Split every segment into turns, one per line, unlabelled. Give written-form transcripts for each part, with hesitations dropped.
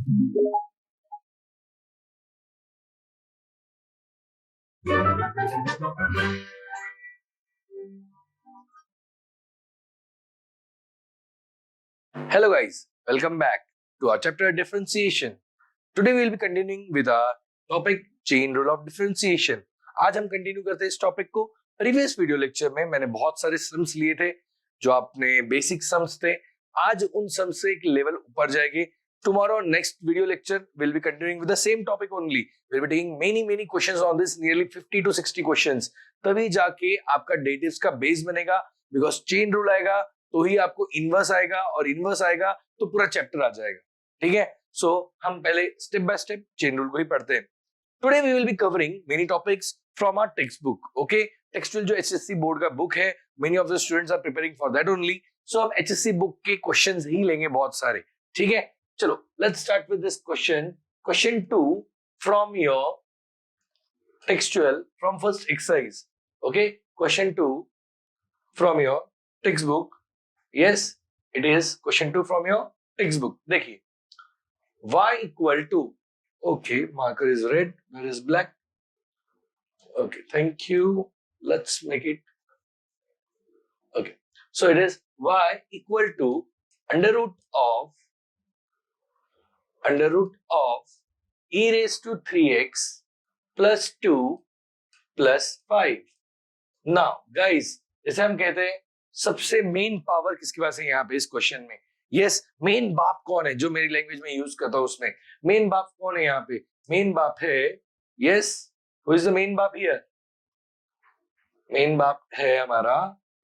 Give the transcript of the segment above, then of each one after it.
Hello guys, welcome back to our chapter differentiation. Today we will be continuing with our topic chain rule of differentiation. आज हम continue करते हैं इस topic को. Previous video lecture में मैंने बहुत सारे सम्स लिए थे जो आपने बेसिक सम्स थे. आज उन सम्स से एक लेवल ऊपर जाएंगे. Tomorrow next video lecture will be continuing with the same topic only. We'll be taking many questions on this, nearly 50 to 60 questions. तभी जाके आपका डेटिव्स का बेस बनेगा, because chain rule आएगा तो ही आपको इनवर्स आएगा और इनवर्स आएगा तो पूरा चैप्टर आ जाएगा. ठीक है, सो हम पहले step by step chain rule को ही पढ़ते हैं. Today we will be covering many topics from our text book. Okay, textual जो एचएससी बोर्ड का बुक है, many of the students are preparing for that only. So हम HSC book के questions ही लेंगे बहुत सारे. ठीक है, चलो let's start with this question. Question 2 from your textual from first exercise. Okay, question 2 from your text book. Yes, it is question 2 from your textbook. देखिए, y equal to, okay, marker is red, where is black? Okay, thank you. Let's make it. Okay, so it is y equal to under root of e raised to 3x plus 2 plus 5. Now, guys, जैसे हम कहते हैं सबसे main power किसके पास है यहाँ पे इस क्वेश्चन में? यस, मेन बाप कौन है जो मेरी लैंग्वेज में यूज करता हूं उसमें मेन बाप कौन है यहाँ पे? मेन बाप है, yes, who is the main बाप हियर? मेन बाप है हमारा,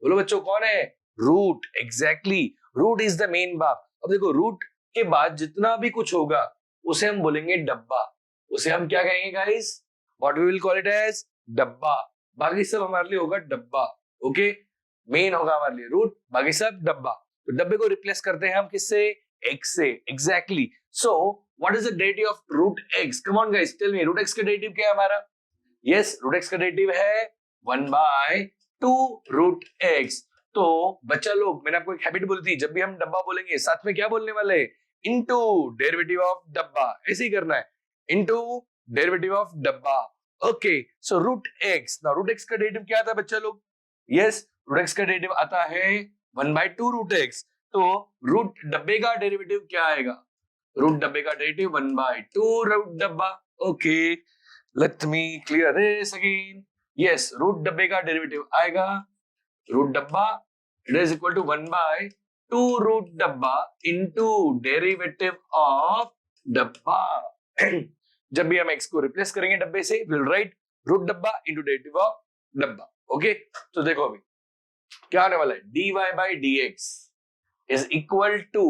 बोलो बच्चों कौन है? Root. Exactly, root is the main बाप. अब देखो, रूट के बाद जितना भी कुछ होगा उसे हम बोलेंगे डब्बा. उसे हम क्या कहेंगे guys? What we will call it as डब्बा. बाकी सब हमारे लिए होगा डब्बा. ओके, मेन होगा हमारे लिए रूट, बाकी सब डब्बा. तो डब्बे को रिप्लेस करते हैं हम किससे? एक्स से. Exactly. So what is the derivative of root x? Come on guys, tell me, root x का डेरिवेटिव क्या है हमारा? यस, रूट एक्स का डेरिवेटिव है 1/2 रूट एक्स. तो बच्चा लोग, मैंने आपको एक हैबिट बोली थी, जब भी हम डब्बा बोलेंगे साथ में क्या बोलने वाले? इनटू डेरिवेटिव ऑफ डब्बा. ऐसे ही करना है, इनटू डेरिवेटिव ऑफ डब्बा. Okay, so root x. Now root x का डेरिवेटिव क्या आता है बच्चा लोग? यस, रूट एक्स का डेरिवेटिव आता है 1/2 रूट एक्स. तो रूट डब्बे का डेरिवेटिव क्या आएगा? रूट डब्बे का डेरिवेटिव 1/2 रूट डब्बा. Okay, let me clear this again. Yes, root डब्बे का डेरिवेटिव आएगा रूट डब्बा, it is equal to 1/2 root डब्बा इनटू डेरिवेटिव ऑफ डब्बा. जब भी हम एक्स को रिप्लेस करेंगे डब्बे से, विल राइट रूट डब्बा इनटू डेरिवेटिव ऑफ डब्बा. ओके, तो देखो अभी क्या होने वाला है? dy by dx is equal to,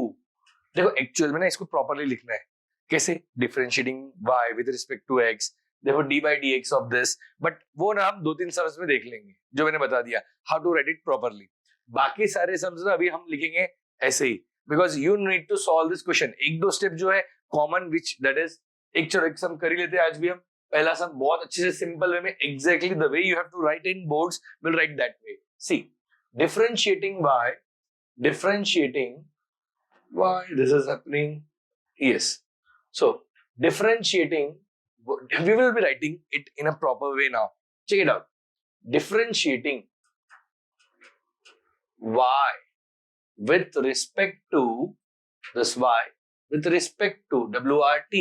देखो एक्चुअल में ना इसको प्रॉपरली लिखना है. कैसे? Differentiating y with respect to x. देखो dy by dx of this, but वो ना हम 2-3 सम्स में देख लेंगे जो मैंने बता दिया, how to write it properly. बाकी सारे सम्स ना अभी हम लिखेंगे ऐसे ही, because you need to solve this question. 1-2 step जो है कॉमन, विच दैट इज, एक चलो एक सम कर ही लेते हैं आज भी हम. पहला सम बहुत अच्छे से सिंपल वे में, exactly the way you have to write in boards, will write that way. See, differentiating why this is happening. Yes, so differentiating, we will be writing it in a proper way now. Check it out. Differentiating y with respect to this y with respect to wrt,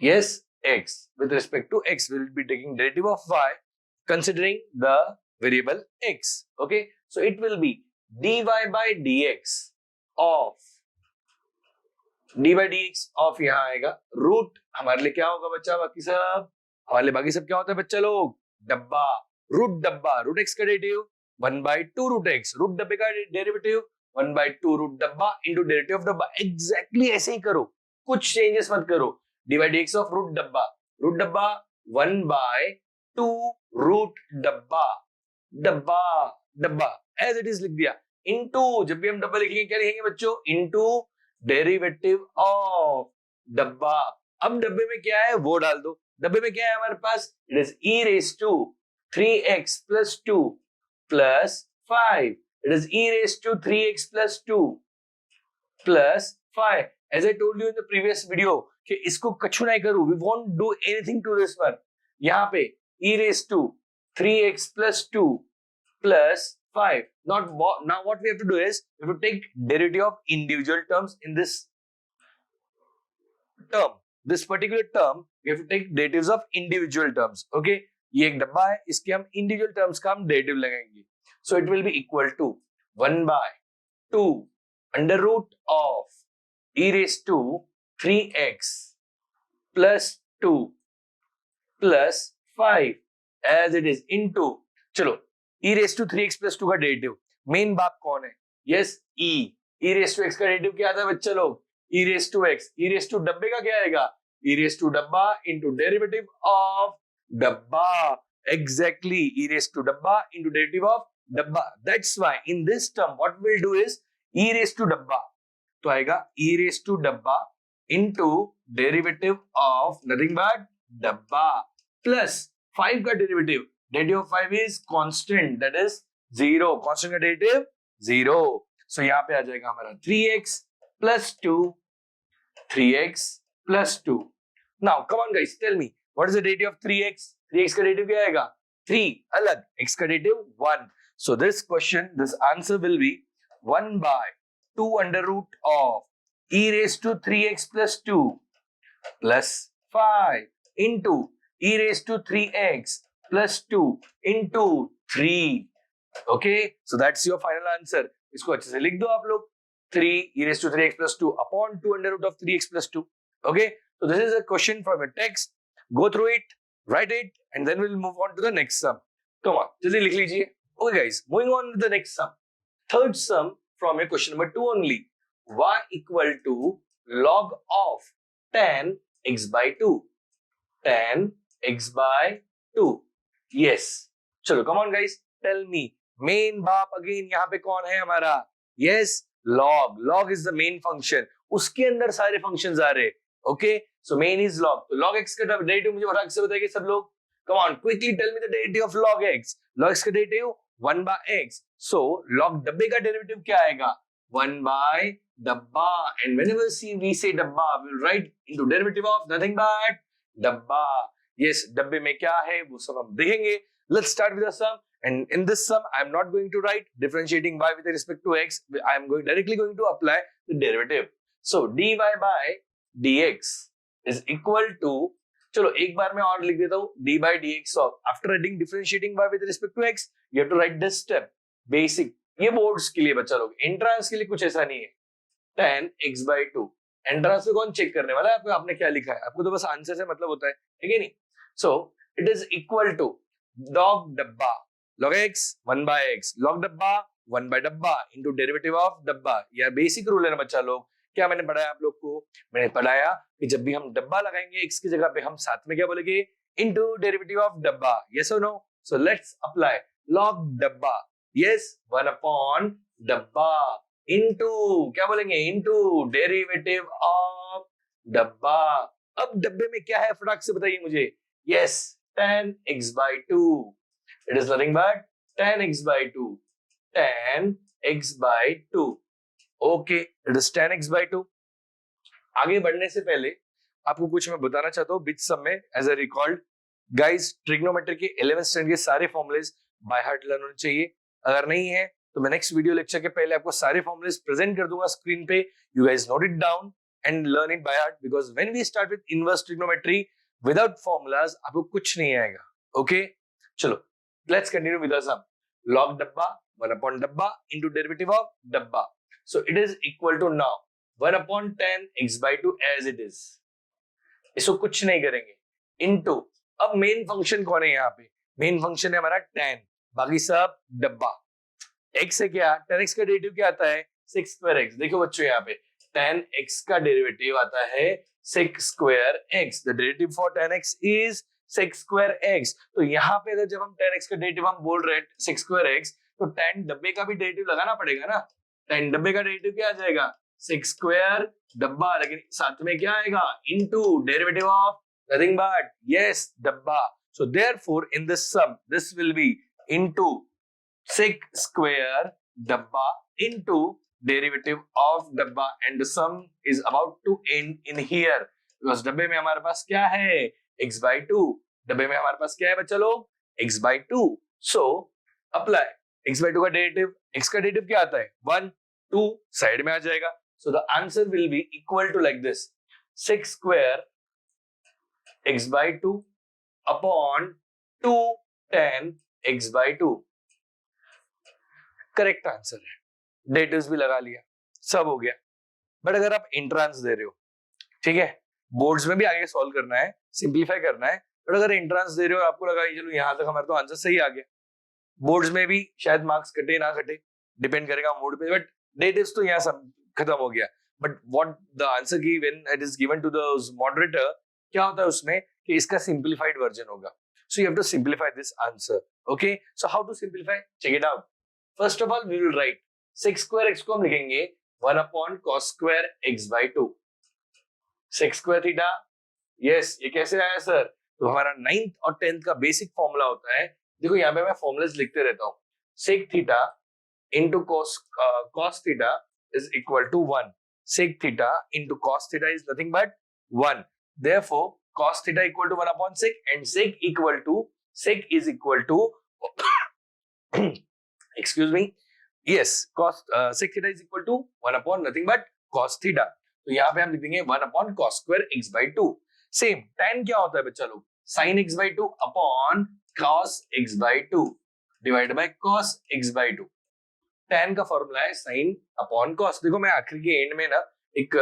yes, x with respect to x, we will be taking derivative of y considering the variable x. Okay, so it will be dy by dx of, dy by dx of यहाँ आएगा root. हमारे लिए क्या होगा बच्चा? बाकी सब हमारे लिए बाकी सब क्या होता है बच्चा लोग? डब्बा. रूट डब्बा. रूट एक्स का डेरिवेटिव 1/2 रूट एक्स. रूट डब्बे का डेरिवेटिव 1/2 रूट डब्बा इनटू डेरिवेटिव ऑफ डब्बा. एग्जैक्टली ऐसे ही करो, कुछ चेंजेस मत करो. dy by dx of root डब्बा. रूट डब्बा 1/2 रूट डब्बा. डब्बा डब्बा एज इट इज लिख दिया. इनटू, जब भी हम डब्बा लिखेंगे क्या लिखेंगे बच्चों? इनटू डेरिवेटिव ऑफ डब्बा. अब डब्बे में क्या है वो डाल दो. डब्बे में क्या है हमारे पास? It is e raised to 3x plus 2 plus 5. It is e raised to 3x plus 2 plus 5. As I told you in the previous video कि इसको कछु नहीं करूं, we won't do anything to this one. यहाँ पे e raised to 3x plus 2 plus 5. Now what we have to do is we have to take derivative of individual terms in this term. This particular term we have to take derivatives of individual terms. Okay, ये एक डब्बा है, इसके हम individual terms का हम derivative लगाएंगे. So it will be equal to 1 by 2 under root of e raised to 3x plus 2 plus 5 as it is into, चलो e raised to 3x plus 2 का डेरिवेटिव मेन बाप कौन है? Yes e raised to x का derivative क्या आता है बच्चा लोग? e raised to x. e raised to डब्बे का क्या आएगा? e raised to डब्बा into derivative of डब्बा. Exactly, e raised to डब्बा into derivative of डब्बा. That's why in this term what we'll do is e raised to डब्बा तो आएगा e raised to डब्बा into derivative of nothing but डब्बा plus 5 का derivative. Derivative of 5 is constant, that is 0. Constant का derivative 0. सो यहाँ पे आ जाएगा हमारा 3x plus 2, 3x plus 2. Now come on guys, tell me what is the derivative of 3x? 3x का derivative क्या आएगा? 3 अलग, x का derivative 1. So this question, this answer will B 1 by 2 under root of e raised to 3x plus 2 plus 5 into e raised to 3x plus 2 into 3. Okay, so that's your final answer. इसको अच्छे से लिख दो आप लोग. 3 e raised to 3x plus 2 upon 2 under root of 3x plus 2. Okay, so this is a question from a text. Go through it, write it, and then we'll move on to the next sum. Come on, जल्दी लिख लीजिए. Okay guys, moving on to the next sum. Third sum from a question number 2 only. Y equal to log of tan x by 2. Tan x by 2. Yes. चलो come on guys, tell me. Main बाप again यहाँ पे कौन है हमारा? Yes, log. Log is the main function. उसके अंदर सारे functions आ रहे. Okay, so main is log. तो log x का डेरिवेटिव मुझे फटाक से बताइए सब लोग. Come on, quickly tell me the derivative of log x. Log x का derivative 1 by x. So log डब्बे का डेरिवेटिव क्या आएगा? 1 by डब्बा. And whenever we say डब्बा, we'll write into derivative of nothing but डब्बा. Yes, डब्बे में क्या है वो सब हम देखेंगे. Let's start with the sum. And in this sum, I'm not going to write differentiating y with respect to x. I'm directly going to apply the derivative. So dy by dx is equal to, चलो एक बार मैं और लिख देता हूँ, d by dx of, after writing differentiating y with respect to x, you have to write this step. Basic. ये boards के लिए बच्चा लोग, एंट्रांस के लिए कुछ ऐसा नहीं है. tan x by 2. एंट्रांस में कौन चेक करने वाला है आपको? आपने क्या लिखा है? आपको तो बस आंसर से मतलब होता है, ठीक है नहीं? So it is equal to log डब्बा, log x 1 by x, log डब्बा 1 by डब्बा into derivative of डब्बा. यह बेसिक रूल है ना बच्चा लोग. क्या मैंने पढ़ाया आप लोग को? मैंने पढ़ाया कि जब भी हम डब्बा लगाएंगे x की जगह पे, हम साथ में क्या बोलेंगे? into derivative of डब्बा. Yes or no? So let's apply log डब्बा. Yes, 1 upon डब्बा into क्या बोलेंगे? into derivative of डब्बा. अब डब्बे में क्या है फटाक से बताइए मुझे. Yes, tan x by 2. It is nothing but tan x by 2. Tan x by 2. Okay, it is tan x by 2. आगे बढ़ने से पहले आपको कुछ मैं बताना चाहता हूँ बीच सब में. As a recalled guys, trigonometry के 11th स्टैंडर्ड के सारे फॉर्मूलेज बाय हार्ट लर्न होने चाहिए. अगर नहीं है तो मैं नेक्स्ट वीडियो लेक्चर के पहले आपको सारे फॉर्मूलेज प्रेजेंट कर दूंगा स्क्रीन पे. You guys note it down and learn it by heart, because when we start with inverse trigonometry without formulas आपको कुछ नहीं आएगा. ओके, चलो let's continue with the sum. log डब्बा 1 upon डब्बा into derivative of डब्बा. So it is equal to now 1 upon tan x by 2 as it is. इसको कुछ नहीं करेंगे. into, अब मेन फंक्शन कौन है यहाँ पे? मेन फंक्शन है हमारा tan, बाकी सब डब्बा. x है क्या? tan x का डेरिवेटिव क्या आता है? sec square x. देखो बच्चों यहाँ पे tan x का डेरिवेटिव आता है sec square x. The derivative for tan x is sec square x. तो यहाँ पे अगर जब हम tan x का डेरिवेटिव हम बोल रहे हैं sec square x, तो tan डब्बे का भी डेरिवेटिव लगाना पड़ेगा ना. tan डब्बे का डेरिवेटिव क्या आ जाएगा? sec square डब्बा, लेकिन साथ में क्या आएगा? into derivative of nothing but yes डब्बा. So therefore in this sum this will be into sec square डब्बा into डेरिवेटिव ऑफ डब्बा and the sum is about to end in here because डब्बे में हमारे पास क्या है x by 2, डब्बे में हमारे पास क्या है बच्चा लोग x by 2. So apply x by 2 का डेरिवेटिव, x का डेरिवेटिव क्या आता है 1, 2 साइड में आ जाएगा. So the answer will be equal to like this 6 square x by 2 upon 2 tan x by 2. Correct answer है. डेरिवेटिव्स भी लगा लिया, सब हो गया. बट अगर आप इंट्रांस दे रहे हो, ठीक है, बोर्ड्स में भी आगे सॉल्व करना है, सिंपलीफाई करना है, बट अगर इंट्रांस दे रहे हो आपको लगा चलो यहां तक हमारा तो आंसर सही आ गया, बोर्ड्स में भी शायद मार्क्स कटे ना कटे, डिपेंड करेगा मूड पे, बट डेरिवेटिव्स तो यहाँ सब खत्म हो गया. बट व्हाट द आंसर की when it is given to the moderator, क्या होता है उसमें कि इसका सिंपलीफाइड वर्जन होगा. So you have to simplify this answer. Okay, so how to simplify, check it out. First of all we will write 6 square x को हम लिखेंगे 1 upon cos square x by 2. 6 square theta, yes, ये कैसे आया sir? तो हमारा 9th और 10th का बेसिक फॉर्मूला होता है. देखो यहाँ पे मैं फॉर्मूलाज लिखते रहता हूँ. sec theta into cos theta is equal to 1. sec theta into cos theta is nothing but 1. Therefore, cos theta equal to 1 upon sec and sec is equal to excuse me, yes, cos sec theta is equal to 1 upon nothing but cos theta. तो यहाँ पे हम लिख देंगे 1 upon cos square x by 2. Same tan क्या होता है बच्चा लोग? sin x by 2 upon cos x by 2 divided by cos x by 2. tan का फॉर्मूला है sin upon cos. देखो मैं आखिर के एंड में ना एक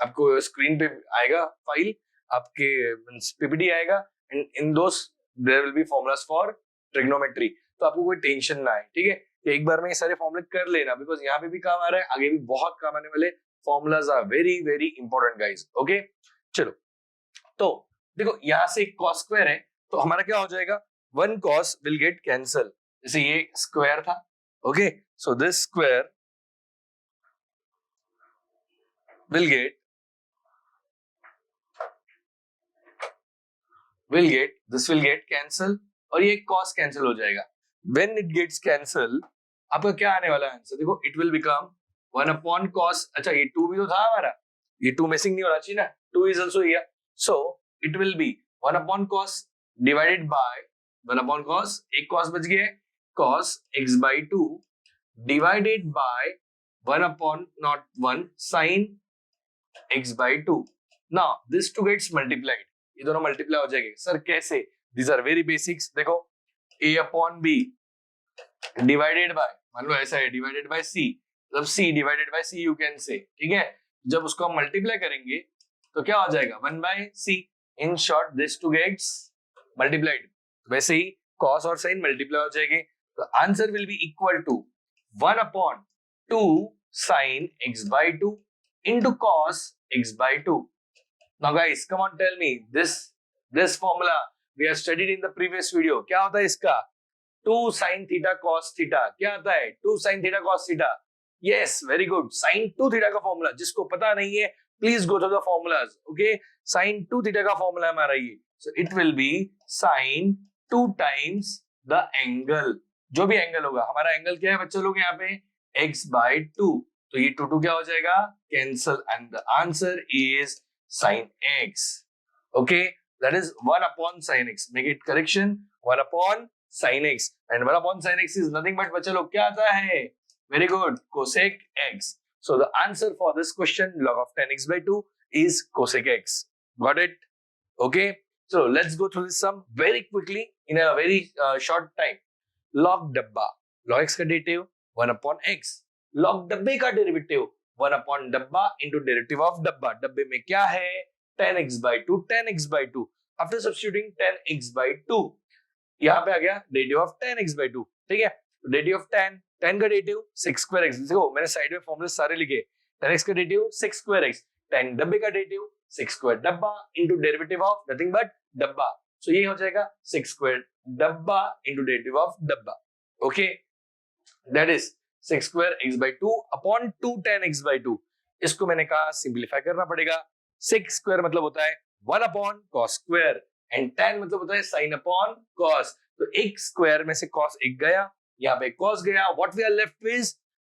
आपको स्क्रीन पे आएगा फाइल, आपके पीपीटी आएगा, and in those there will be formulas for trigonometry. तो आपको कोई टेंशन ना है, ठीक है. एक बार में ये सारे फॉर्मूले कर लेना, बिकॉज यहाँ पे भी काम आ रहा है, आगे भी बहुत काम आने वाले. Formulas are very very important guys. Okay, चलो. तो देखो यहाँ से cos स्क्वायर है, तो हमारा क्या हो जाएगा 1 cos विल गेट कैंसल. जैसे ये स्क्वायर था, okay, so this square will get this will get cancel और ये cos कैंसिल हो जाएगा. When it gets cancel, आपका क्या आने वाला है आंसर? देखो it will become 1 upon cos. अच्छा ये 2 भी तो था हमारा, ये 2 मिसिंग नहीं होना चाहिए ना, 2 is also here. So it will be 1 upon cos divided by 1 upon cos, एक cos बच गया, cos x by 2 divided by 1 upon not 1 sin x by 2. Now this 2 gets multiplied. ये दोनों मल्टीप्लाई हो जाएंगे. सर कैसे? These are very basics. देखो a upon b divided by, मान लो ऐसा है, divided by c, मतलब c divided by c you can say, ठीक है. जब उसको हम मल्टीप्लाई करेंगे तो क्या हो जाएगा 1 by c. In short this 2 gets multiplied. वैसे ही cos और sin मल्टीप्लाई हो जाएंगे, तो answer will be equal to 1 upon 2 sin x by 2 into cos x by 2. Now guys, come on, tell me this formula we have studied in the previous video. क्या होता है इसका? 2 sin theta cos theta. क्या आता है? 2 sin theta cos theta. Yes, very good. Sin 2 theta का formula, जिसको पता नहीं है please go through the formulas. Okay, sin 2 theta का फॉर्मूला हमारा ये. So it will be sin 2 times the angle. जो भी एंगल होगा, हमारा एंगल क्या है बच्चे लोग यहाँ पे x by 2. तो ये 2 क्या हो जाएगा? Cancel, and the answer is sin x. Okay, that is 1 upon sin x. Make it correction, 1 upon sin x, and 1 upon sin x is nothing but बच्चे लोग क्या आता है? Very good, cosec x. So the answer for this question, log of tan x by 2, is cosec x. Got it? Okay, so let's go through this sum very quickly in a very short time. Log डब्बा, log x का derivative 1 upon x, log डब्बे का derivative 1 upon डब्बा into derivative of डब्बा. डब्बे में क्या है? tan x by 2, tan x by 2. After substituting tan x by 2, यहाँ पे आ गया derivative of tan x by 2. ठीक है, डेरिवेटिव ऑफ tan का डेरिवेटिव 6 स्क्वायर x. देखो मैंने साइड में फॉर्मूले सारे लिखे. tan x का डेरिवेटिव 6 स्क्वायर x, tan डब्बे का डेरिवेटिव 6 स्क्वायर डब्बा into derivative of nothing but डब्बा. सो ये हो जाएगा 6 स्क्वायर डब्बा into डेरिवेटिव ऑफ डब्बा. Okay, that is 6 square x by 2 upon 2 tan x by 2. इसको मैंने कहा सिंपलीफाई करना पड़ेगा. 6 स्क्वायर मतलब होता है 1 upon cos square, and tan मतलब होता है sin upon cos. तो एक स्क्वायर में से cos एक गया, यहाँ पे cos गया. What we are left with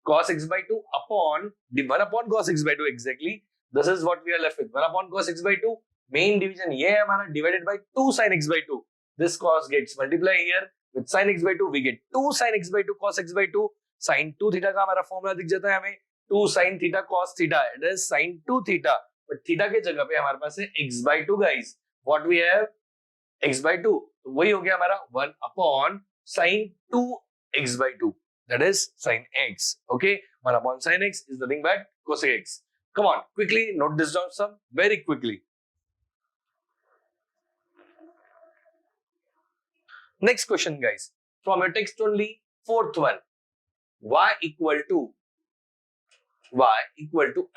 cos x by 2 upon 1 upon cos x by 2 exactly. This is what we are left with, 1 upon cos x by 2. Main division ये है हमारा, divided by 2 sin x by 2. This cos gets multiply here with sin x by 2. We get 2 sin x by 2 cos x by 2. sin 2 theta का हमारा formula दिख जाता है हमें, 2 sin theta cos theta. It is sin 2 theta. But theta के जगह पे हमारे पास है x by 2 guys. What we have? x by 2. तो वही हो गया हमारा 1 upon sin 2 x by 2. That is sin x. Okay, 1 upon sin x is nothing but cosec x. Come on, quickly note this down some very quickly. Next question, guys. From your text only, fourth one. Y equal to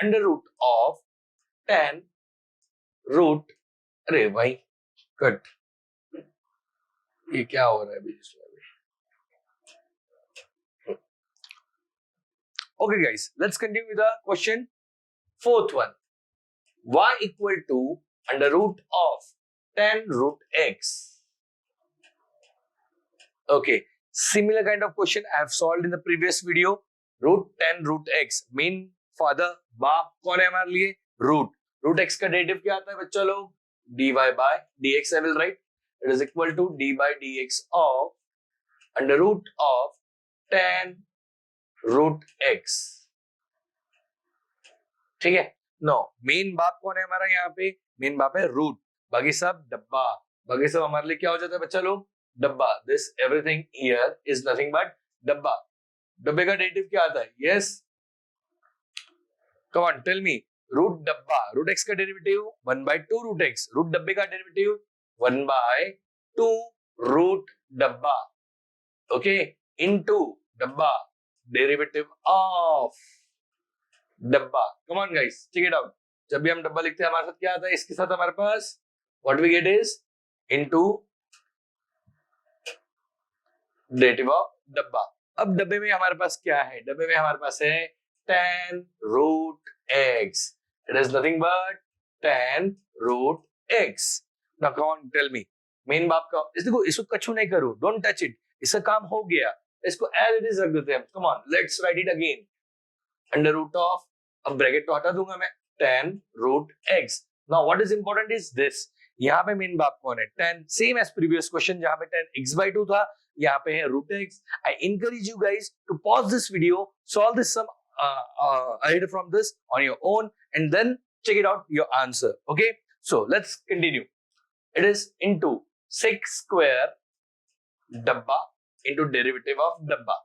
under root of tan root. अरे भाई cut, ये क्या हो रहा है अभी इसमें? Okay, guys, let's continue with the question. Fourth one. Y equal to under root of tan root x. Okay, similar kind of question I have solved in the previous video. Root tan root x. Main father बाप कौन है हमारे लिए? Root x का derivative क्या आता है बच्चा लोग? dy by dx. I will write it is equal to d by dx of under root of tan root x. ठीक है? नो, मेन बाप कौन है हमारा यहाँ पे? मेन बाप है रूट, बाकी सब डब्बा. बाकी सब हमारे लिए क्या हो जाता है बच्चा लोग? डब्बा. This everything here is nothing but डब्बा. डब्बे का डेरिवेटिव क्या आता है? Yes, come on tell me. Root डब्बा, रूट एक्स का derivative 1 by 2 root x. Root डब्बे का डेरिवेटिव 1 by 2 रूट डब्बा. ओके, इनटू डब्बा डेरिवेटिव ऑफ डब्बा. Come on guys, check it out. जब भी हम डब्बा लिखते हैं हमारे साथ क्या आता है? इसके साथ हमारे पास what we get is into derivative of डब्बा. अब डब्बे में हमारे पास क्या है? डब्बे में हमारे पास है tan root x. It is nothing but tan root x. Now come on, tell me. Main बाप का इसको कछु नहीं करो, डोंट टच इट. इसका काम हो गया, इसको एज इट इज रख देते हैं. Come on, let's write it again. Under root of, अब ब्रैकेट तो हटा दूंगा मैं, tan root x. Now what is important is this. यहाँ पे मेन बाप कौन है? tan. Same as previous question जहां पे tan x by 2 था, यहाँ पे है root x. I encourage you guys to pause this video, solve this sum ahead from this on your own, and then check it out your answer. Okay, so let's continue. It is into 6 square dabba into derivative of dabba.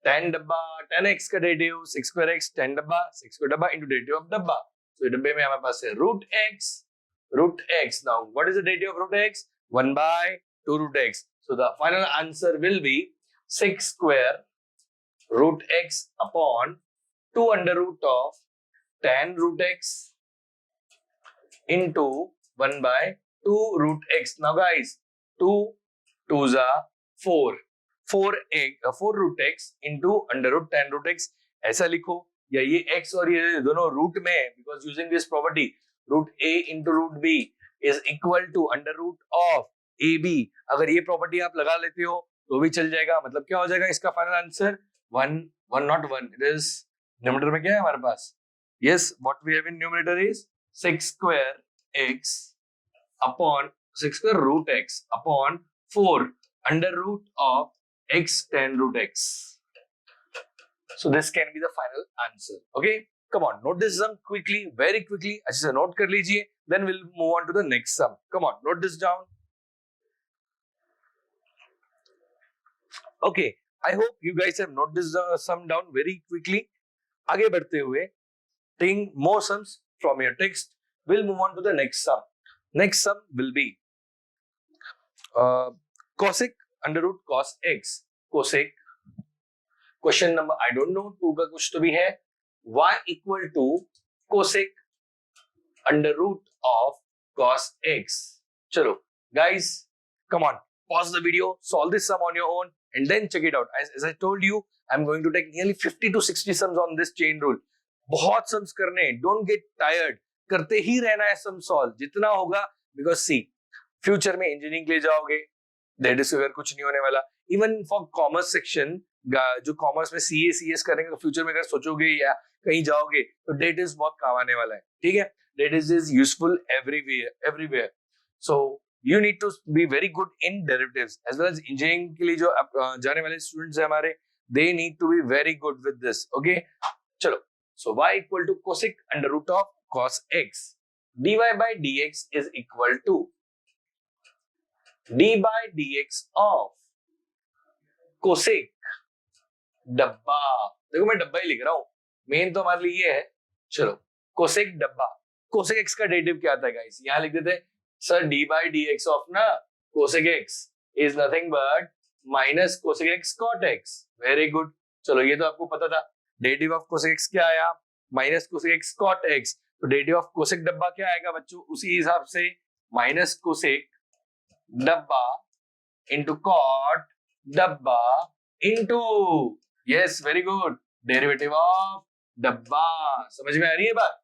tan dabba, tan x का derivative 6 square x, tan dabba 6 square dabba into derivative of dabba. So डब्बे में हमारे पास है root x. Now what is the derivative of root x? 1 by 2 root x. So the final answer will be 6 square root x upon 2 under root of tan root x into 1 by 2 root x. Now guys, 2 2s are 4. 4 root x into under root tan root x. ऐसा लिखो, या ये x और ये दोनों root में है, because using this property root a into root b is equal to under root of ab. अगर ये प्रॉपर्टी आप लगा लेते हो तो भी चल जाएगा. मतलब क्या हो जाएगा इसका final answer? 1 not 1. It is numerator में क्या है हमारे पास? Yes, what we have in numerator is 6 square x upon 6 square root x upon 4 under root of x tan root x. So this can be the final answer. Okay, come on, note this sum quickly, very quickly. अच्छे से note कर लीजिए. Then we'll move on to the next sum. Come on, note this down. Okay, I hope you guys have noted this sum down very quickly. आगे बढ़ते हुए, taking more sums from your text, we'll move on to the next sum. Next sum will be cosec under root cos x. Cosec. Question number I don't know, 2 का कुछ तो भी है. Y equal to cosec under root of cos x. चलो, guys, come on, pause the video, solve this sum on your own, and then check it out. As I told you, I'm going to take nearly 50 to 60 sums on this chain rule. बहुत sums करने, don't get tired. करते ही रहना है sum solve, जितना होगा, because see, future में engineering के लिए जाओगे, that is अगर कुछ नहीं होने वाला. इवन फॉर कॉमर्स सेक्शन, जो कॉमर्स में सीए सीएस करेंगे तो फ्यूचर में अगर सोचोगे या कहीं जाओगे तो डेट इज बहुत काम आने वाला है, ठीक है। That is useful everywhere. So you need to be very good in derivatives as well as engineering के लिए जो जाने वाले स्टूडेंट्स हैं हमारे, they need to be very good with this, okay. चलो, so y equal to cosec under root of cos x, dy by dx is equal to d by dx of cosec डब्बा, देखो मैं डब्बा ही लिख रहा हूं, मेन तो हमारे लिए ये है। चलो, कोसेक डब्बा, कोसेक एक्स का डेरिवेटिव क्या आता है गाइस, यहां लिख देते sir D by D X of ना cosec X is nothing but minus cosec x cot X. Very good, चलो ये तो आपको पता था। डेरिवेटिव ऑफ कोसेक एक्स क्या आया, minus cosec x cot x. तो डेरिवेटिव ऑफ कोसेक डब्बा क्या आएगा बच्चों, उसी हिसाब से माइनस कोसेक डब्बा इंटू कॉट डब्बा into, yes very good, derivative of डब्बा। समझ में आ रही है बात,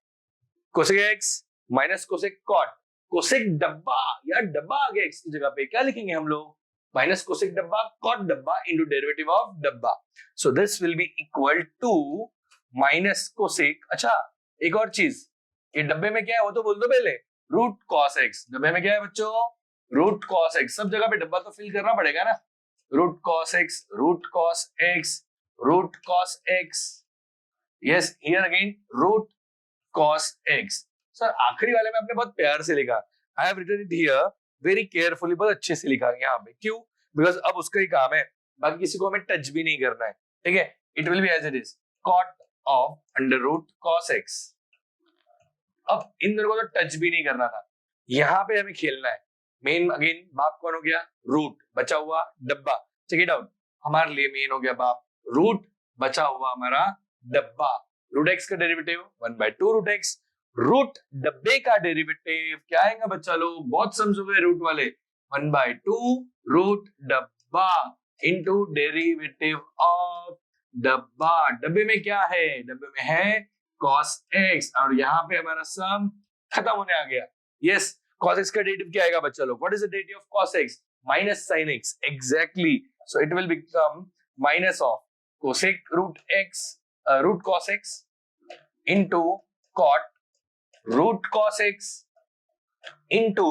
cosec x minus cosec cot, cosec डब्बा या डब्बा आ गया एक्स की जगह पे, क्या लिखेंगे हम लोग, माइनस कोसेक डब्बा कॉट डब्बा इंटू डेरिवेटिव ऑफ डब्बा। So this will be equal to minus cosec, अच्छा एक और चीज, ये डब्बे में क्या है वो तो बोल दो पहले, रूट कॉस एक्स। डब्बे में क्या है बच्चों, रूट कॉस एक्स। सब जगह पे डब्बा तो फिल करना पड़ेगा ना, root cos x, root cos x, root cos x, yes here again root cos x. Sir आखिरी वाले में आपने बहुत प्यार से लिखा, I have written it here very carefully, बहुत अच्छे से लिखा यहाँ पे, क्यों, बिकॉज अब उसका ही काम है, बाकी किसी को हमें टच भी नहीं करना है, ठीक है। It will be as it is cot of under root cos x. अब इन दोनों को तो टच भी नहीं करना था, यहाँ पे हमें खेलना है। मेन अगेन बाप कौन हो गया, रूट, बचा हुआ डब्बा, चेक इट आउट, हमारे लिए मेन हो गया बाप, रूट, बचा हुआ हमारा डब्बा। रूट एक्स का डेरिवेटिव 1/2 रूट एक्स, रूट डब्बे का डेरिवेटिव क्या आएगा बच्चा लोग, बहुत समझ गए रूट वाले, 1/2 रूट डब्बा इंटू डेरिवेटिव ऑफ डब्बा। डब्बे में क्या है, डब्बे में है cos x, और यहाँ पे हमारा सम खत्म होने आ गया। यस, cos x का डेरिवेटिव क्या आएगा बच्चा लोग, what is the derivative of cos x, minus sin x, exactly. So it will become minus of cosec root x, root cos x into cot root cos x into,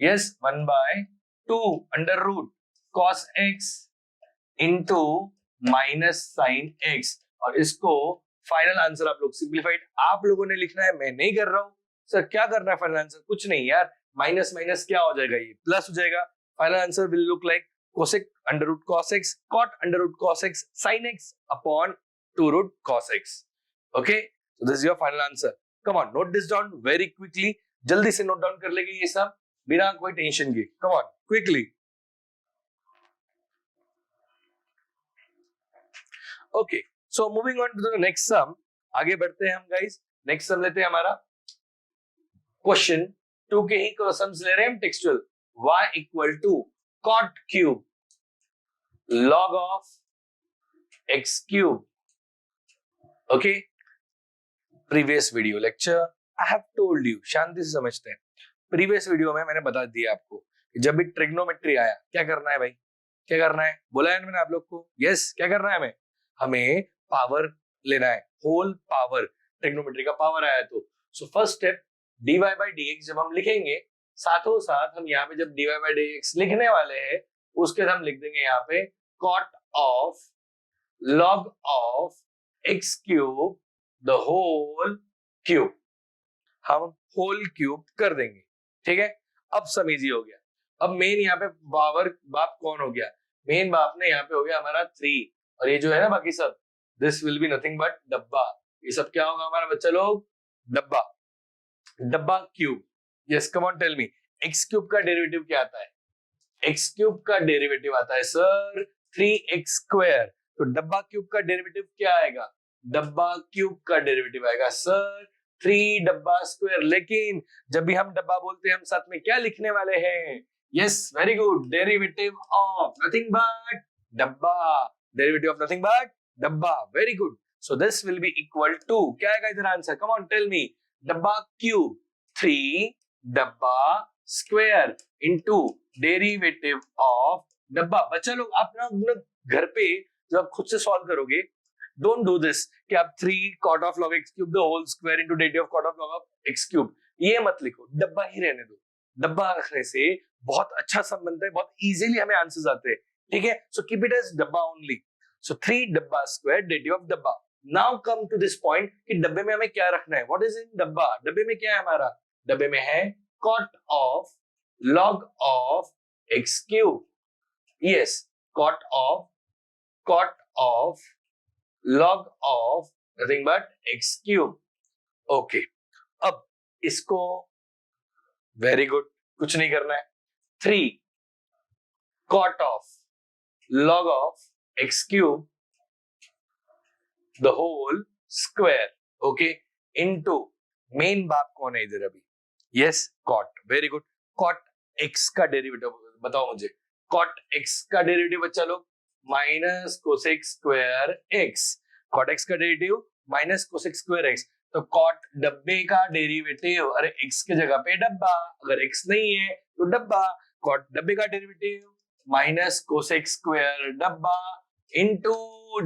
yes, 1/2 under root cos x into minus sin x। और इसको final answer आप लोग simplified आप लोगों ने लिखना है, मैं नहीं कर रहा हूं। सर क्या करना है फाइनल आंसर, कुछ नहीं यार, माइनस माइनस क्या हो जाएगा, ये प्लस हो जाएगा। Final answer will look like cosec under root cos x cot under root cos x sin x upon 2 root cos x। Okay, so this is your final answer। Come on, note this down very quickly, जल्दी से note down कर लेंगे ये सब बिना कोई tension के। Come on, quickly। Okay, so moving on to the next sum, आगे बढ़ते हैं हम गाइस। नेक्स्ट सम लेते हैं हमारा क्वेश्चन 2 के ही सम्स ले रहे हैं हम textual. y equal to cot cube log of x cube। okay, previous video lecture I have told you, शांति से समझते हैं। प्रीवियस वीडियो में मैंने बता दिया आपको कि जब भी ट्रिग्नोमेट्री आया क्या करना है भाई, क्या करना है, बोला है मैंने आप लोग को। यस, क्या करना है हमें पावर लेना है, होल पावर, ट्रिग्नोमेट्री का पावर आया तो। So first step dy by dx जब हम लिखेंगे, साथों साथ हम यहाँ पे जब dy by dx लिखने वाले हैं उसके हम लिख देंगे यहाँ पे cot of log of x cube the whole cube। हम होल क्यूब कर देंगे, ठीक है। अब सम इजी हो गया। अब मेन यहाँ पे बाप कौन हो गया, मेन बाप ने यहाँ पे हो गया हमारा 3, और ये जो है ना बाकी सब, this will be nothing but डब्बा। ये सब क्या होगा हमारा बच्चा लोग, डब्बा, डब्बा क्यूब। Yes, come on tell me, x cube का डेरिवेटिव क्या आता है, एक्स क्यूब का डेरिवेटिव आता है सर 3x स्क्वायर। तो डब्बा क्यूब का डेरिवेटिव क्या आएगा, डब्बा क्यूब का डेरिवेटिव आएगा सर 3 डब्बा स्क्वायर। लेकिन जब भी हम डब्बा बोलते हैं हम साथ में क्या लिखने वाले हैं, yes very good, derivative of nothing but डब्बा, डेरिवेटिव ऑफ नथिंग बट डब्बा, very good. So this will be equal to, क्या आएगा इधर answer, come on tell me, डब्बा cube 3 dabba square into derivative of डब्बा। बच्चा लोग आप ना घर पे जब आप खुद से सॉल्व करोगे, डोंट डू दिस कि आप 3 cot of log x cube the whole square into derivative of cot of log of x cube, ये मत लिखो, डब्बा ही रहने दो। डब्बा रखने से बहुत अच्छा सम बनता है, बहुत इजीली हमें आंसर्स आते हैं, ठीक है। So keep it as dabba only. So 3 dabba square derivative of dabba. Now come to this point कि डब्बे में हमें क्या रखना है। व्हाट इज इन डब्बा? डब्बे में क्या है हमारा? डब्बे में है cot of log of x cube। yes, cot of log of nothing but x cube। Okay, अब इसको वेरी गुड, कुछ नहीं करना है। 3 cot of log of x cube the whole square, okay, into main बाप कौन है इधर अभी? Yes, cot, very good. cot x का डेरिवेटिव बताओ मुझे। cot x का डेरिवेटिव बच्चा लोग minus cosec square x। cot x का derivative minus cosec square x। तो cot डब्बे का डेरिवेटिव, अरे x की जगह पे डब्बा, अगर x नहीं है तो डब्बा। cot डब्बे का डेरिवेटिव माइनस कोसेक स्क्वायर डब्बा इनटू,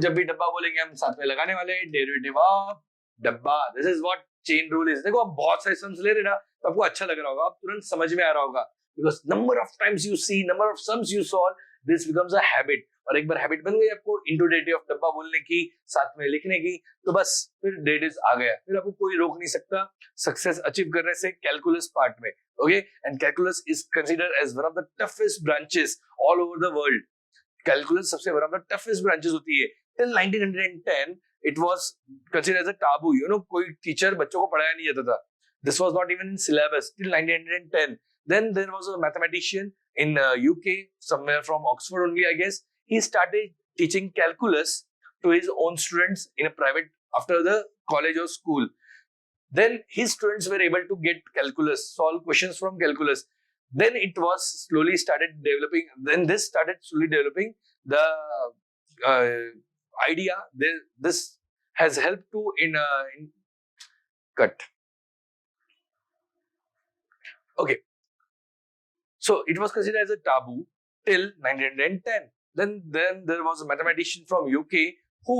जब भी डब्बा बोलेंगे हम साथ में लगाने वाले डेरिवेटिव ऑफ डब्बा। This is what chain rule is. देखो आप बहुत सारे सम्स ले रहे ना, तो आपको अच्छा लग रहा होगा, आप तुरंत समझ में आ रहा होगा, because number of times you see, number of sums you solve, this becomes a habit. और एक बार हैबिट बन गई आपको इनटू डेरिवेटिव ऑफ डब्बा बोलने की, साथ में लिखने की, तो बस फिर डेरिवेटिव आ गया, फिर आपको कोई रोक नहीं सकता सक्सेस अचीव करने से कैलकुलस पार्ट में। Okay, and calculus is considered as one of the toughest branches all over the world. Calculus सबसे one of the toughest branches होती है। Till 1910 it was considered as a taboo, you know, कोई teacher बच्चों को पढ़ाया नहीं जाता था। This was not even in syllabus till 1910। Then there was a mathematician in UK, somewhere from Oxford only, I guess. He started teaching calculus to his own students in a private after the college or school. Then his students were able to get calculus, solve questions from calculus. Then it was slowly started developing. Then this started slowly developing the idea. This has helped to in cut. Okay. So it was considered as a taboo till 1910. Then there was a mathematician from UK who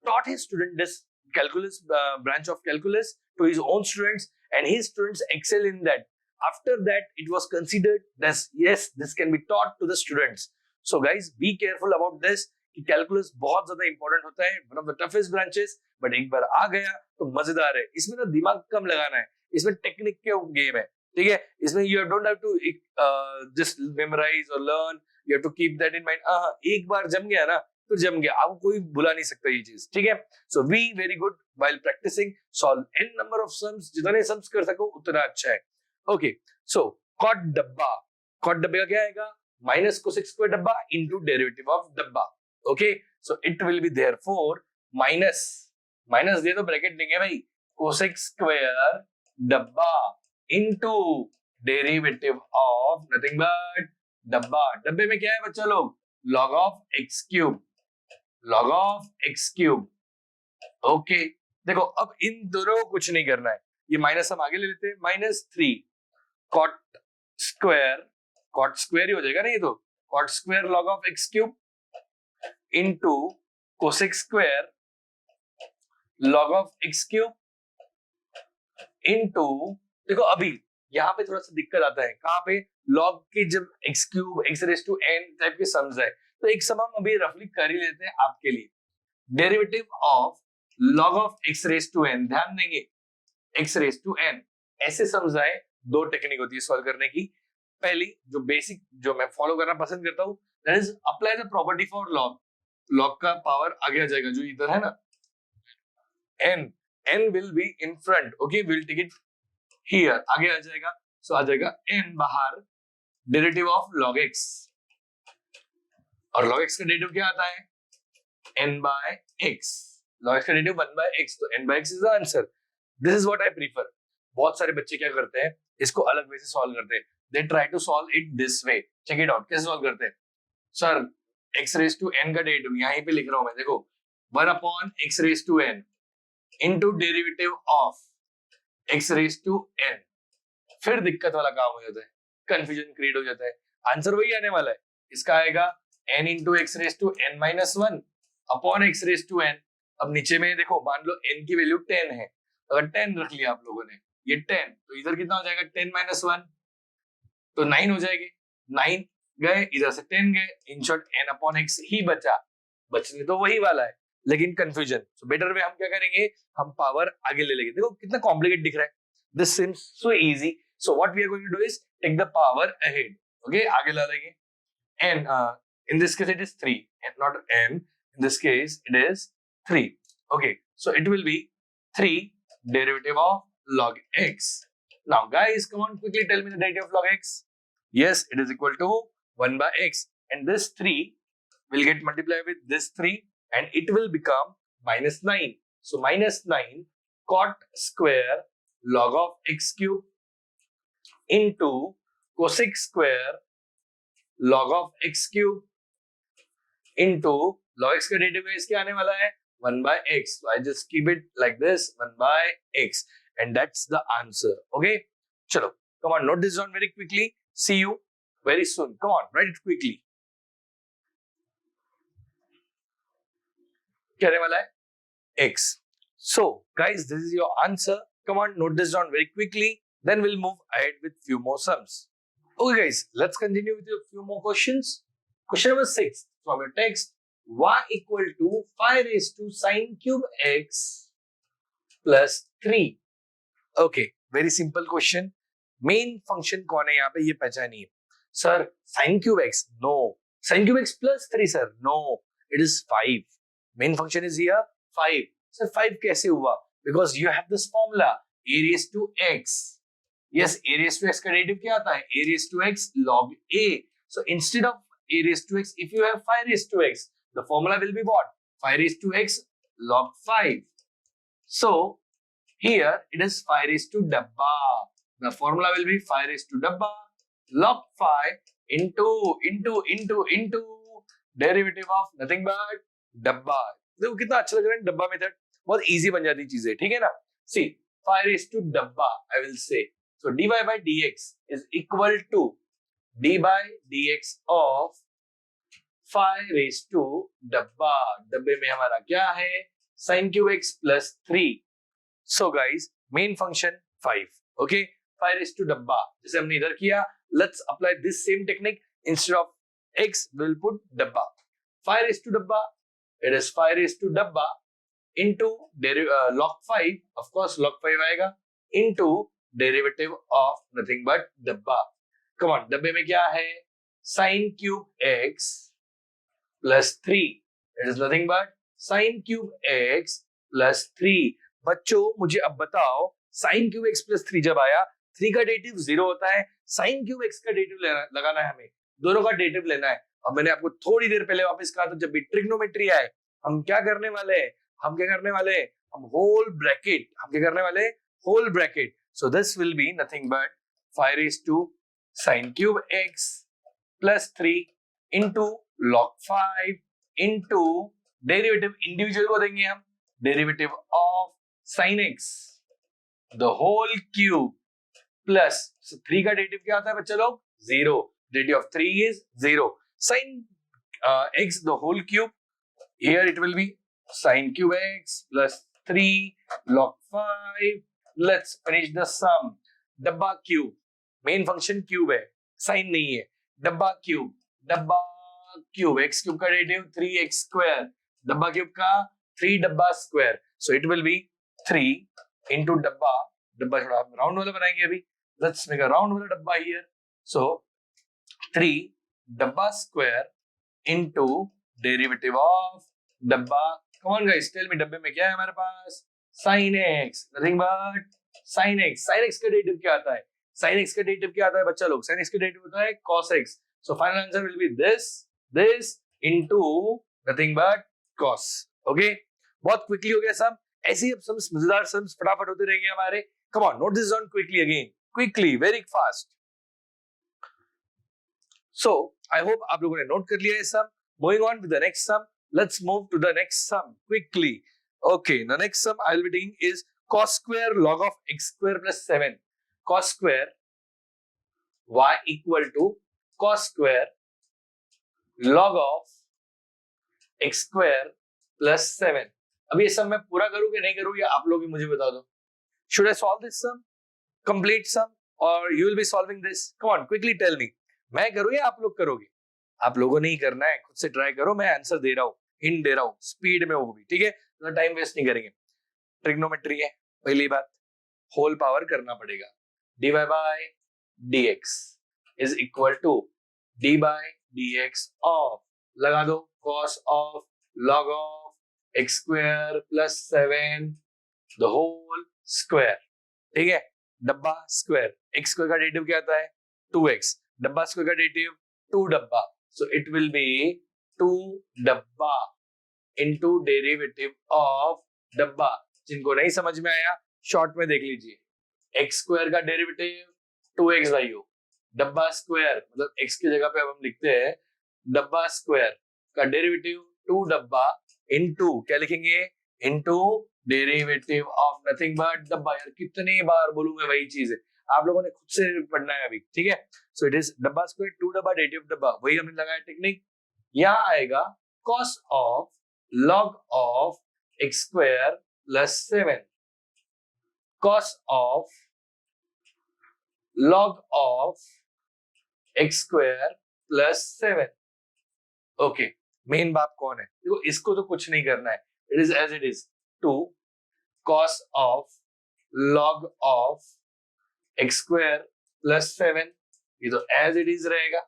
taught his student this calculus branch of calculus to his own students, and his students excel in that. After that, it was considered that yes, this can be taught to the students. So guys, be careful about this. कि calculus बहुत ज्यादा important होता है, one of the toughest branches, but एक बार आ गया तो मजेदार है। इसमें ना दिमाग कम लगाना है, इसमें टेक्निक के गेम है, ठीक है। इसमें you don't have to just memorize और learn, you have to keep that in mind. एक बार जम गया ना तो जम गया, आपको कोई भुला नहीं सकता ये चीज, ठीक है। So be very good while practicing, solve an number of sums, जितने सम्स कर सको उतना अच्छा है। ओके, सो कॉट डब्बा, कॉट डब्बे का क्या आएगा? माइनस कोसेक स्क्वायर डब्बा इनटू डेरिवेटिव ऑफ डब्बा। Okay, so it will be therefore minus, minus दे तो ब्रैकेट देंगे भाई, कोसेक स्क्वायर डब्बा into derivative of nothing but डब्बा। डब्बे में क्या है बच्चा लोग? log of x cube, log of x cube. Okay, देखो अब इन दोनों को कुछ नहीं करना है, ये माइनस हम आगे ले लेते हैं, -3 cot स्क्वायर ही हो जाएगा ना ये तो, cot square log of x cube into cosec square log of x cube into, देखो अभी यहाँ पे थोड़ा सा दिक्कत आता है, कहाँ पे? log के जब x cube x raise to n type के सम्स है, तो एक सम हम अभी रफली कर ही लेते हैं आपके लिए। Derivative of log of x raise to n, ध्यान देंगे x रेज टू n, ऐसे सम्स आए, दो टेक्निक होती है सॉल्व करने की। पहली जो बेसिक जो मैं फॉलो करना पसंद करता हूँ, that is apply the property for log। log का पावर आगे आ जाएगा, जो इधर है ना n will be in front, okay, we'll take it here, आगे आ जाएगा, सो आ जाएगा n बाहर, डेरिवेटिव ऑफ log x, और log x का डेरिवेटिव क्या आता है? n by x, log x का डेरिवेटिव 1 by x, तो n by x is the answer. This is what I prefer. बहुत सारे बच्चे क्या करते हैं, इसको अलग वे से सॉल्व करते हैं, they try to solve it this way. check it out, कैसे सॉल्व करते हैं? Sir x raised to n का डेरिवेटिव यहीं पे लिख रहा हूं मैं, देखो 1 upon x raised to n into derivative of x raised to n, फिर दिक्कत वाला काम हो जाता है, कंफ्यूजन क्रिएट हो जाता है। आंसर वही आने वाला है, इसका आएगा n into x raised to n minus 1 upon x raised to n। अब नीचे में देखो, मान लो n की वैल्यू 10 है, अगर 10 रख लिया आप लोगों ने, ये 10, तो इधर कितना हो जाएगा 10 minus 1, तो 9 हो जाएगी। 9 गए, इधर से 10 गए, in short n upon x ही बचा, बचने तो वही वाला है, लेकिन कंफ्यूजन। सो बेटर वे हम क्या करेंगे, हम पावर आगे ले लेंगे। देखो कितना कॉम्प्लिकेट दिख रहा है, this seems so easy. So what we are going to do is take the power ahead, okay, आगे ला लेंगे। n in this case it is 3 and not n, in this case it is 3, okay, so it will be 3 derivative of log x. Now guys, come on, quickly tell me the derivative of log x. Yes, it is equal to 1 by x, and this 3 will get multiplied with this 3 and it will become minus 9. So minus 9 cot square log of x cube into cosec square log of x cube into log x का derivative इसके आने वाला है 1 by x. So I just keep it like this, 1 by x, and that's the answer. Okay, chalo, come on, note this down very quickly. See you very soon. Come on, write it quickly. क्या आने वाला है x. So guys, this is your answer. Come on, note this down very quickly. Then we'll move ahead with few more sums. Okay guys, let's continue with a few more questions. Question number 6 from your text, y equal to 5 raised to sine cube x plus 3. Okay, very simple question. Main function कौन है यहाँ पे, ये पहचानिए। Sir, sine cube x? No. Sine cube x plus 3 sir? No. It is 5. Main function is here 5. Sir, 5 कैसे हुआ? Because you have this formula a raised to x. Yes, a raised to x का derivative क्या आता है? a raised to x log a. So instead of a raised to x, if you have 5 raised to x, the formula will be what? 5 raised to x log 5. So here it is 5 raised to dabba. The formula will be 5 raised to dabba log 5 into derivative of nothing but dabba. देखो कितना अच्छा लग रहा है डब्बा method, बहुत easy बन जाती चीजें, ठीक है ना। See, 5 raised to dabba, I will say. So dy by dx is equal to d by dx of 5 raised to dabba. डब्बे में हमारा क्या है, sin cube x plus 3. So guys, main function 5, okay, 5 raised to dabba, जैसे हमने इधर किया, let's apply this same technique. Instead of x, we'll put dabba. 5 raised to dabba, it is 5 raised to dabba into log 5, of course log 5 आएगा, into derivative of nothing but dabba. Come on, डब्बे में क्या है, sin cube x plus 3. It is nothing but sin cube x plus 3. बच्चों मुझे अब बताओ, sin cube x plus 3 जब आया, 3 का डेरिवेटिव 0 होता है, sin cube x का डेरिवेटिव लगाना है, हमें दोनों का डेरिवेटिव लेना है। अब मैंने आपको थोड़ी देर पहले वापस कहा था, जब भी ट्रिग्नोमेट्री आए, हम क्या करने वाले हैं, हम होल ब्रैकेट, हम क्या करने वाले, whole bracket. So this will be nothing but 5 raised to sin cube x plus 3 into log 5 into derivative, individual को देंगे हम, derivative of sin x the whole cube plus, so 3 का डेरिवेटिव क्या आता है बच्चा लोग, 0. Derivative of 3 is 0. Sin x the whole cube, here it will be sin cube x plus 3 log 5. Let's finish the sum. डब्बा cube, main function cube है, sign नहीं है, डब्बा क्यूब x क्यूब का डेरिवेटिव 3x स्क्वायर, डब्बा cube का 3 dabba square. So it will B 3 into डब्बा थोड़ा हम राउंड वाला बनाएंगे अभी, लेट्स मेक अ राउंड वाला डब्बा here. So 3 dabba square into derivative of डब्बा. Come on guys, tell me, डब्बे में क्या है हमारे पास, sin x, nothing but sin x. sin x का डेरिवेटिव क्या आता है, sin x का डेरिवेटिव क्या आता है बच्चा लोग, sin x का डेरिवेटिव होता है cos x. So final answer will be this into nothing but cos. Okay, बहुत क्विकली हो गया सब. ऐसे ही सब मजेदार सब फटाफट होते रहेंगे हमारे. Come on, note this down quickly again, quickly, very fast. So I hope आप लोगों ने नोट कर लिया है सब. Moving on with the next sum. Let's move to the next sum quickly. Okay, the next sum I'll be taking is cos square log of x square plus 7. Cos square y equal to cos square log of x square plus 7। अब ये सब मैं पूरा करूं कि नहीं करूं, या आप लोग ही मुझे बता दो। Should I solve this sum, complete sum, or you will be solving this? Come on, quickly tell me. मैं करूं या आप लोग करोगे? आप लोगों ने ही करना है, खुद से ट्राई करो, मैं आंसर दे रहा हूँ, हिंट दे रहा हूँ, स्पीड में वो भी, ठीक है, तो टाइम वेस्ट नहीं करेंगे। ट्रिग्नोमेट्री है, पहली बात होल पावर करना पड़ेगा। dy by dx is equal to d by dx of, लगा दो, cos of log of x square plus 7 the whole square, ठीक है, डब्बा स्क्वायर, x स्क्वायर का डेरिवेटिव क्या आता है 2x, डब्बा स्क्वायर का डेरिवेटिव 2 डब्बा, so it will be 2 डब्बा into derivative of डब्बा। जिनको नहीं समझ में आया शॉर्ट में देख लीजिए, x स्क्वायर का डेरिवेटिव 2x बाई u, डब्बा स्क्वायर मतलब x की जगह पे अब हम लिखते हैं डब्बा स्क्वायर का डेरिवेटिव 2 डब्बा इनटू क्या लिखेंगे, into derivative of nothing but डब्बा। यार कितनी बार बोलूं मैं, वही चीज है, आप लोगों ने खुद से पढ़ना है अभी, ठीक है। सो इट इज डब्बा स्क्वायर 2 डब्बा डेरिवेटिव डब्बा, वही हमने लगाया टेक्निक। यहाँ आएगा cos of log of x square plus 7, cos of log of x square plus 7। Okay, main बात कौन है, देखो इसको तो कुछ नहीं करना है, it is as it is 2 cos of log of x square plus 7, ये तो एज इट इज रहेगा,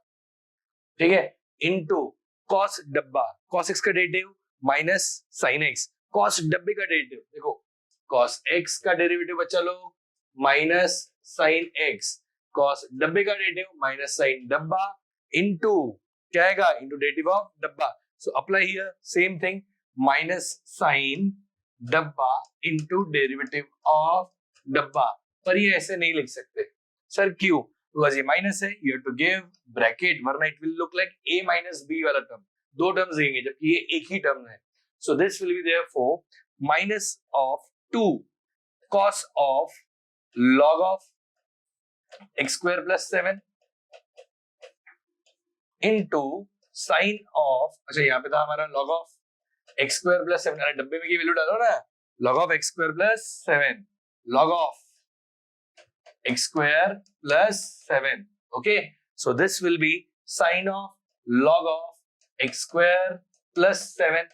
ठीक है, into cos dabba, cos x का derivative minus sin x, cos डब्बे का डेरिवेटिव, देखो cos x का डेरिवेटिव बच्चा लोग माइनस sin x, cos डब्बे का डेरिवेटिव माइनस sin डब्बा इनटू क्या आएगा, इनटू डेरिवेटिव ऑफ डब्बा। So apply here same thing, minus sin डब्बा इनटू डेरिवेटिव ऑफ डब्बा। पर ये ऐसे नहीं लिख सकते सर, क्यों, बिकॉज़ ये माइनस है, you have to give bracket, वरना it will look like a minus b वाला टर्म, दो टर्म्स देंगे जबकि ये एक ही टर्म है। So this will be therefore minus of 2 cos of log of x square plus 7 into sin of, अच्छा यहाँ पे था हमारा log of x square plus 7, अरे डब्बे में की वैल्यू डालो ना, log of x square plus 7, log of x square plus 7, okay, so this will be sin of log of x square plus 7,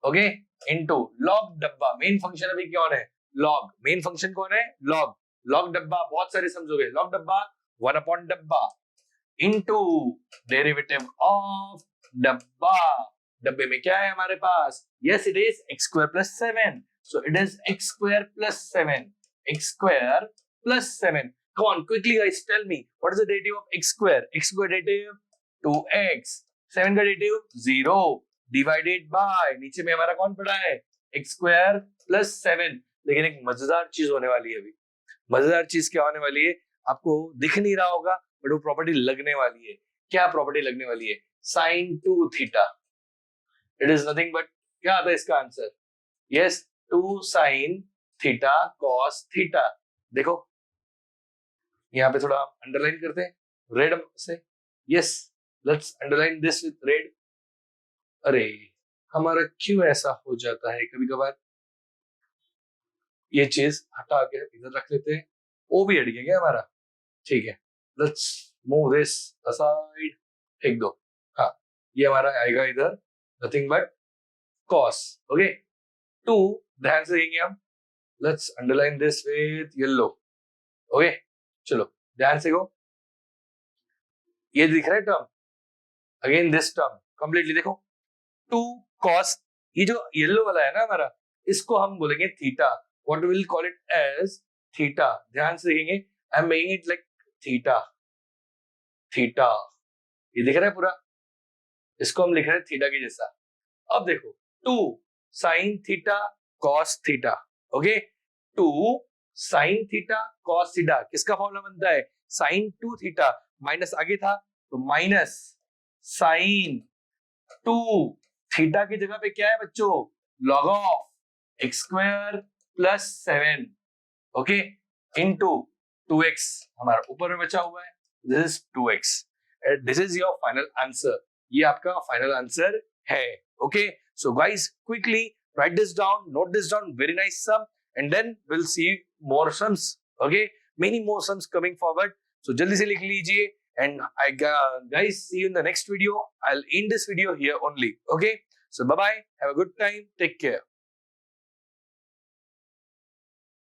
okay, into log डब्बा, main function अभी कौन है, log, मेन फंक्शन कौन है log, log डब्बा बहुत सारे समझोगे, log डब्बा 1 अपॉन डब्बा into डेरिवेटिव ऑफ डब्बा, डब्बे में क्या है हमारे पास, yes it is x square plus 7, so it is x square plus 7, x square plus 7. Come on, quickly guys, tell me what is the derivative of x square? X square derivative 2x, 7 का derivative 0 divided by, नीचे में हमारा कौन पड़ा है x square plus 7। लेकिन एक मजेदार चीज होने वाली है अभी, मजेदार चीज क्या होने वाली है, आपको दिख नहीं रहा होगा बट वो प्रॉपर्टी लगने वाली है। क्या प्रॉपर्टी लगने वाली है, sin 2 theta, it is nothing but, क्या आता है इसका answer, yes 2 sin theta cos theta. देखो यहाँ पे थोड़ा अंडरलाइन करते हैं रेड से, yes let's underline this with red. अरे हमारा क्यों ऐसा हो जाता है कभी कभार, ये चीज हटा के इधर रख लेते हैं, ओ भी हट गया क्या हमारा, ठीक है, लेट्स मूव दिस असाइड, फेंक दो, हाँ ये हमारा आएगा इधर नथिंग बट cos, ओके 2, ध्यान से देखेंगे हम, let's underline this with yellow, okay चलो ध्यान से गो, ये दिख रहा है term, again this term completely देखो 2 cos, ये जो येलो वाला है ना हमारा, इसको हम बोलेंगे theta, what will call it as theta, ध्यान से देखेंगे, I am making it like theta, theta, ये दिख रहा है पूरा, इसको हम लिख रहे हैं थीटा की जैसा। अब देखो 2 sin theta cos theta, okay 2 sin theta cos theta, किसका फॉर्मूला बनता है, sin 2 थीटा, माइनस आगे था तो माइनस sin 2 थीटा की जगह पे क्या है बच्चों, log of x square plus 7, okay into 2x हमारा ऊपर में बचा हुआ है, this is 2x, this is your final answer. ये आपका फाइनल आंसर है. Okay, so guys quickly write this down, note this down, very nice sum, and then we'll see more sums. Okay, many more sums coming forward. So jaldi se likh lijiye, and I guys see you in the next video. I'll end this video here only. Okay, so bye bye, have a good time, take care.